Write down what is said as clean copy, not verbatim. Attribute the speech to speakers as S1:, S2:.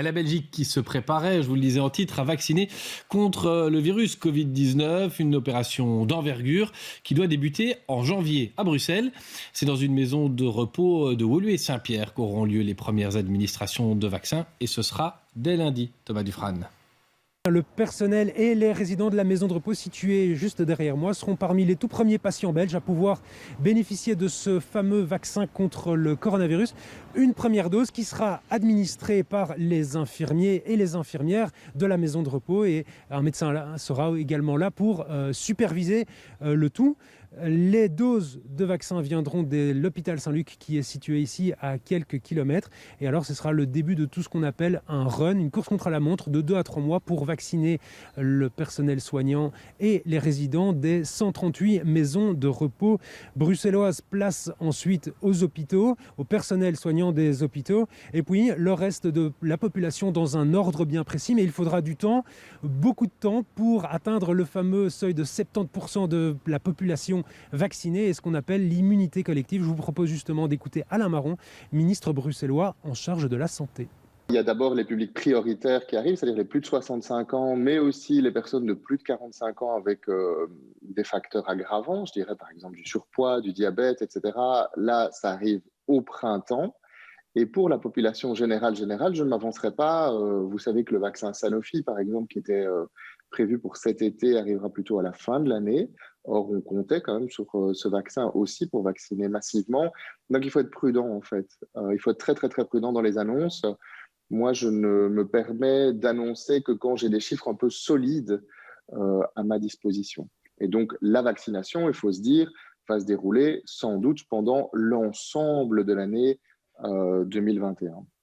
S1: La Belgique qui se préparait, je vous le disais en titre, à vacciner contre le virus Covid-19, une opération d'envergure qui doit débuter en janvier à Bruxelles. C'est dans une maison de repos de Woluwe et Saint-Pierre qu'auront lieu les premières administrations de vaccins et ce sera dès lundi. Thomas Dufrane.
S2: Le personnel et les résidents de la maison de repos située juste derrière moi seront parmi les tout premiers patients belges à pouvoir bénéficier de ce fameux vaccin contre le coronavirus. Une première dose qui sera administrée par les infirmiers et les infirmières de la maison de repos et un médecin sera également là pour superviser le tout. Les doses de vaccins viendront de l'hôpital Saint-Luc qui est situé ici à quelques kilomètres. Et alors ce sera le début de tout ce qu'on appelle un run, une course contre la montre de 2 à 3 mois pour vacciner le personnel soignant et les résidents des 138 maisons de repos bruxelloises. Place ensuite aux hôpitaux, au personnel soignant des hôpitaux et puis le reste de la population dans un ordre bien précis. Mais il faudra du temps, beaucoup de temps pour atteindre le fameux seuil de 70% de la population vaccinée et ce qu'on appelle l'immunité collective. Je vous propose justement d'écouter Alain Marron, ministre bruxellois en charge de la santé.
S3: Il y a d'abord les publics prioritaires qui arrivent, c'est-à-dire les plus de 65 ans, mais aussi les personnes de plus de 45 ans avec des facteurs aggravants, je dirais par exemple du surpoids, du diabète, etc. Là, ça arrive au printemps. Et pour la population générale, je ne m'avancerai pas. Vous savez que le vaccin Sanofi, par exemple, qui était prévu pour cet été, arrivera plutôt à la fin de l'année. Or, on comptait quand même sur ce vaccin aussi pour vacciner massivement. Donc, il faut être prudent, en fait. Il faut être très, très, très prudent dans les annonces. Moi, je ne me permets d'annoncer que quand j'ai des chiffres un peu solides à ma disposition. Et donc, la vaccination, il faut se dire, va se dérouler sans doute pendant l'ensemble de l'année 2021.